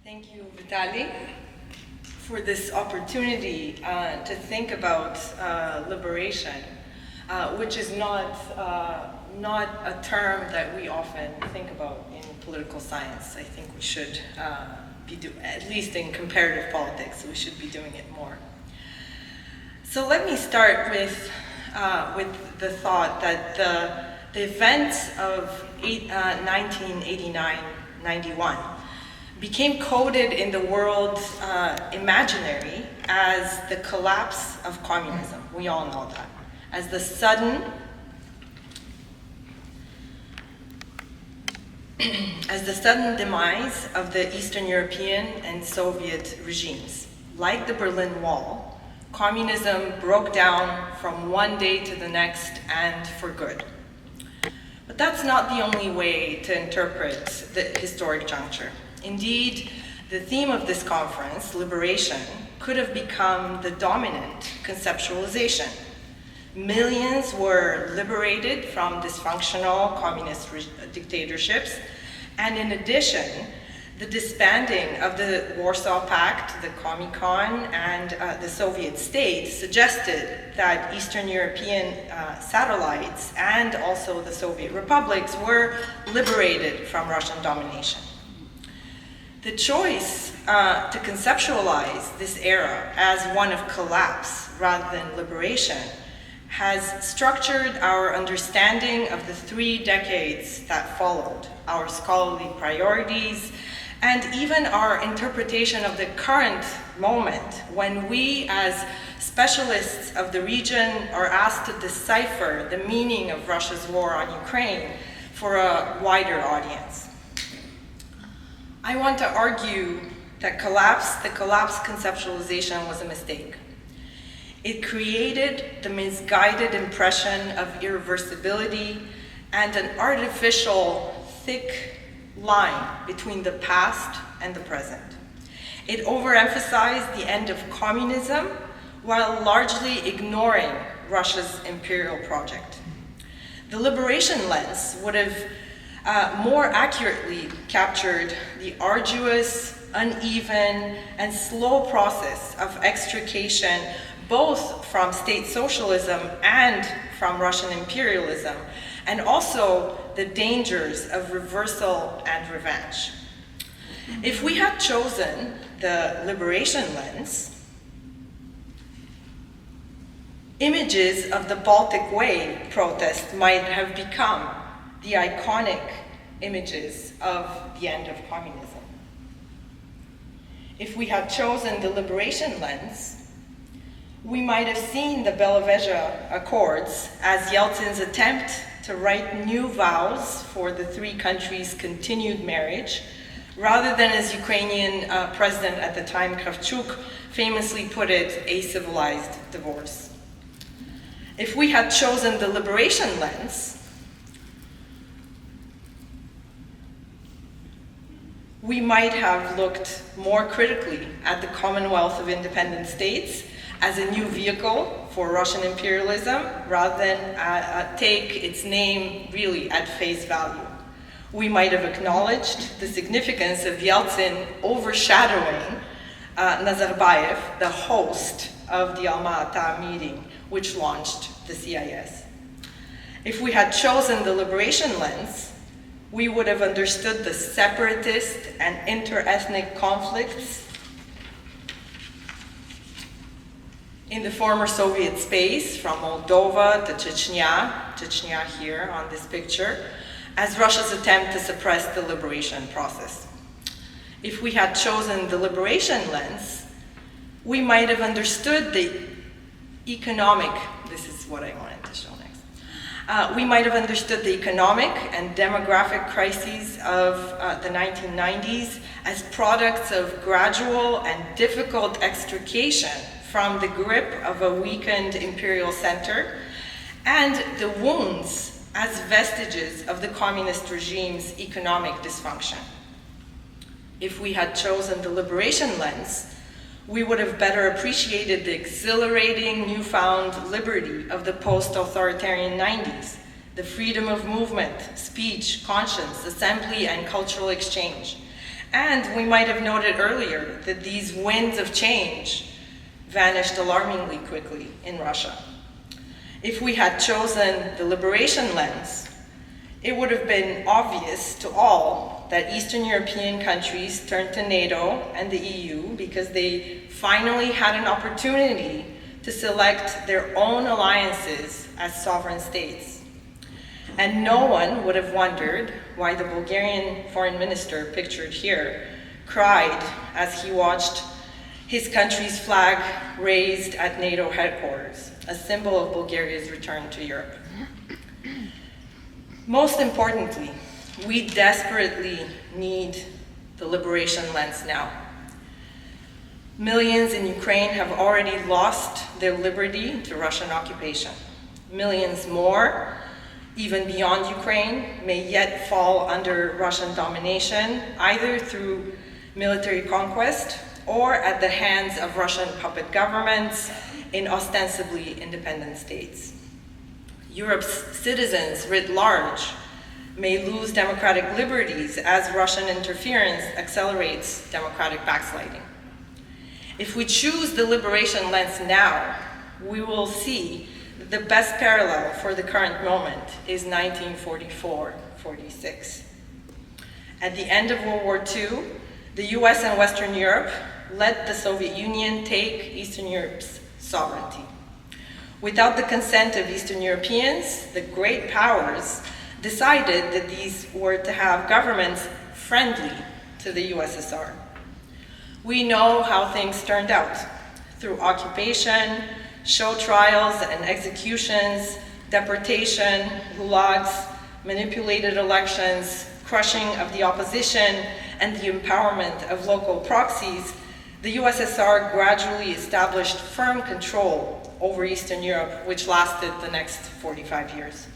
Thank you, Vitaly, for this opportunity to think about liberation, which is not a term that we often think about in political science. I think we should at least in comparative politics, we should be doing it more. So let me start with the thought that the events of 1989-91 became coded in the world's imaginary as the collapse of communism. We all know that. As the sudden demise of the Eastern European and Soviet regimes. Like the Berlin Wall, communism broke down from one day to the next and for good. But that's not the only way to interpret the historic juncture. Indeed, the theme of this conference, liberation, could have become the dominant conceptualization. Millions were liberated from dysfunctional communist dictatorships, and in addition, the disbanding of the Warsaw Pact, the Comecon, and the Soviet state suggested that Eastern European satellites and also the Soviet republics were liberated from Russian domination. The choice to conceptualize this era as one of collapse rather than liberation has structured our understanding of the 3 decades that followed, our scholarly priorities, and even our interpretation of the current moment when we, as specialists of the region, are asked to decipher the meaning of Russia's war on Ukraine for a wider audience. I want to argue that the collapse conceptualization was a mistake. It created the misguided impression of irreversibility and an artificial, thick line between the past and the present. It overemphasized the end of communism while largely ignoring Russia's imperial project. The liberation lens would have more accurately captured the arduous, uneven, and slow process of extrication both from state socialism and from Russian imperialism, and also the dangers of reversal and revenge. If we had chosen the liberation lens, images of the Baltic Way protest might have become the iconic images of the end of communism. If we had chosen the liberation lens, we might have seen the Belovezha Accords as Yeltsin's attempt to write new vows for the 3 countries' continued marriage, rather than, as Ukrainian president at the time, Kravchuk, famously put it, a civilized divorce. If we had chosen the liberation lens, we might have looked more critically at the Commonwealth of Independent States as a new vehicle for Russian imperialism, rather than take its name really at face value. We might have acknowledged the significance of Yeltsin overshadowing Nazarbayev, the host of the Alma-Ata meeting, which launched the CIS. If we had chosen the liberation lens, we would have understood the separatist and inter-ethnic conflicts in the former Soviet space, from Moldova to Chechnya here on this picture, as Russia's attempt to suppress the liberation process. If we had chosen the liberation lens, we might have understood the economic, this is what I wanted to show next. We might have understood the economic and demographic crises of the 1990s as products of gradual and difficult extrication from the grip of a weakened imperial center, and the wounds as vestiges of the communist regime's economic dysfunction. If we had chosen the liberation lens, we would have better appreciated the exhilarating newfound liberty of the post-authoritarian 90s, the freedom of movement, speech, conscience, assembly, and cultural exchange, And we might have noted earlier that these winds of change vanished alarmingly quickly in Russia. If we had chosen the liberation lens, it would have been obvious to all that Eastern European countries turned to NATO and the EU because they finally had an opportunity to select their own alliances as sovereign states. And no one would have wondered why the Bulgarian foreign minister, pictured here, cried as he watched his country's flag raised at NATO headquarters, a symbol of Bulgaria's return to Europe. Most importantly, we desperately need the liberation lens now. Millions in Ukraine have already lost their liberty to Russian occupation. Millions more, even beyond Ukraine, may yet fall under Russian domination, either through military conquest or at the hands of Russian puppet governments in ostensibly independent states. Europe's citizens writ large may lose democratic liberties as Russian interference accelerates democratic backsliding. If we choose the liberation lens now, we will see that the best parallel for the current moment is 1944-46. At the end of World War II, the US and Western Europe let the Soviet Union take Eastern Europe's sovereignty. Without the consent of Eastern Europeans, the great powers decided that these were to have governments friendly to the USSR. We know how things turned out. Through occupation, show trials and executions, deportation, gulags, manipulated elections, crushing of the opposition, and the empowerment of local proxies, the USSR gradually established firm control over Eastern Europe, which lasted the next 45 years.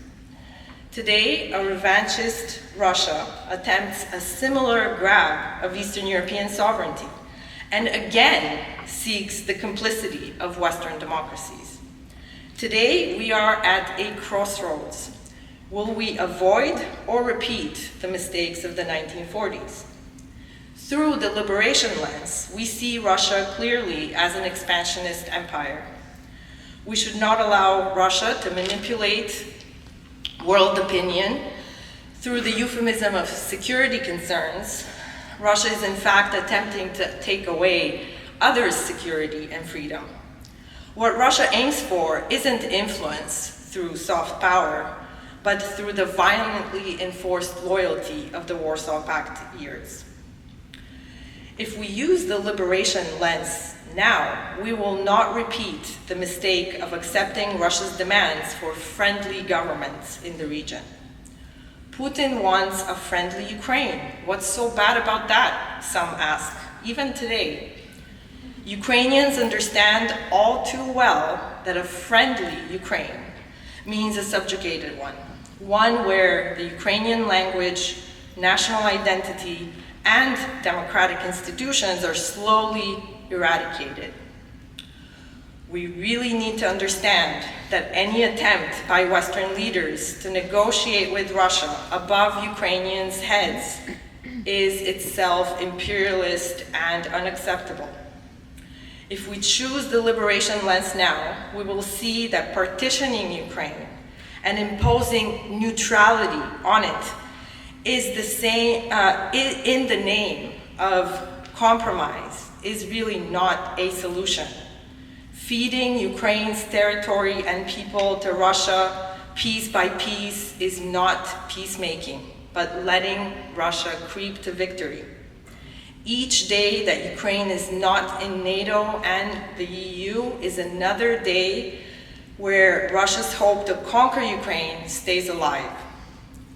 Today, a revanchist Russia attempts a similar grab of Eastern European sovereignty, and again seeks the complicity of Western democracies. Today, we are at a crossroads. Will we avoid or repeat the mistakes of the 1940s? Through the liberation lens, we see Russia clearly as an expansionist empire. We should not allow Russia to manipulate world opinion through the euphemism of security concerns. Russia is in fact attempting to take away others' security and freedom. What Russia aims for isn't influence through soft power, but through the violently enforced loyalty of the Warsaw Pact years. If we use the liberation lens now, we will not repeat the mistake of accepting Russia's demands for friendly governments in the region. Putin wants a friendly Ukraine. What's so bad about that, some ask, even today. Ukrainians understand all too well that a friendly Ukraine means a subjugated one where the Ukrainian language, national identity, and democratic institutions are slowly eradicated. We really need to understand that any attempt by Western leaders to negotiate with Russia above Ukrainians' heads is itself imperialist and unacceptable. If we choose the liberation lens now, we will see that partitioning Ukraine and imposing neutrality on it is the same, in the name of compromise, is really not a solution. Feeding Ukraine's territory and people to Russia piece by piece is not peacemaking, but letting Russia creep to victory. Each day that Ukraine is not in NATO and the EU is another day where Russia's hope to conquer Ukraine stays alive.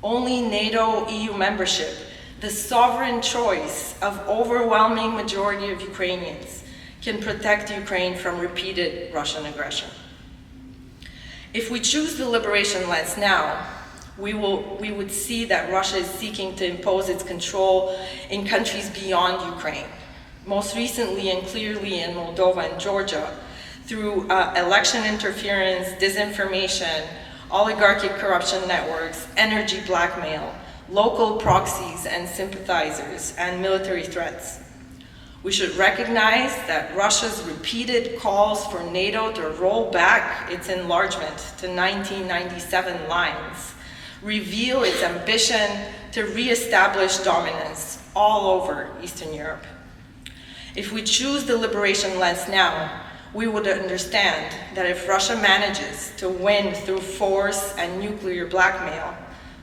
Only NATO-EU membership, the sovereign choice of overwhelming majority of Ukrainians, can protect Ukraine from repeated Russian aggression. If we choose the liberation lens now, we would see that Russia is seeking to impose its control in countries beyond Ukraine, most recently and clearly in Moldova and Georgia, through election interference, disinformation, oligarchic corruption networks, energy blackmail, local proxies and sympathizers, and military threats. We should recognize that Russia's repeated calls for NATO to roll back its enlargement to 1997 lines reveal its ambition to re-establish dominance all over Eastern Europe. If we choose the liberation lens now, we would understand that if Russia manages to win through force and nuclear blackmail,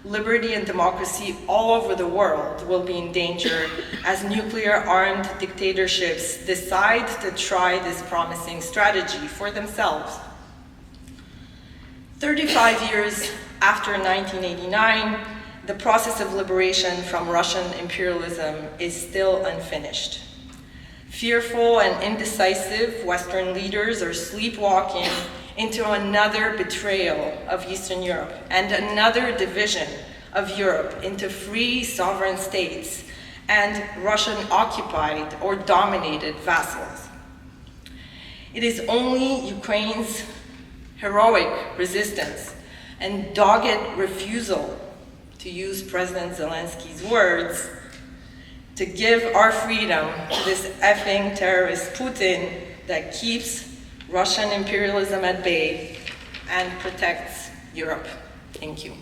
liberty and democracy all over the world will be in danger as nuclear-armed dictatorships decide to try this promising strategy for themselves. 35 years after 1989, the process of liberation from Russian imperialism is still unfinished. Fearful and indecisive Western leaders are sleepwalking into another betrayal of Eastern Europe and another division of Europe into free sovereign states and Russian-occupied or dominated vassals. It is only Ukraine's heroic resistance and dogged refusal, to use President Zelensky's words, to give our freedom to this effing terrorist Putin that keeps Russian imperialism at bay and protects Europe. Thank you.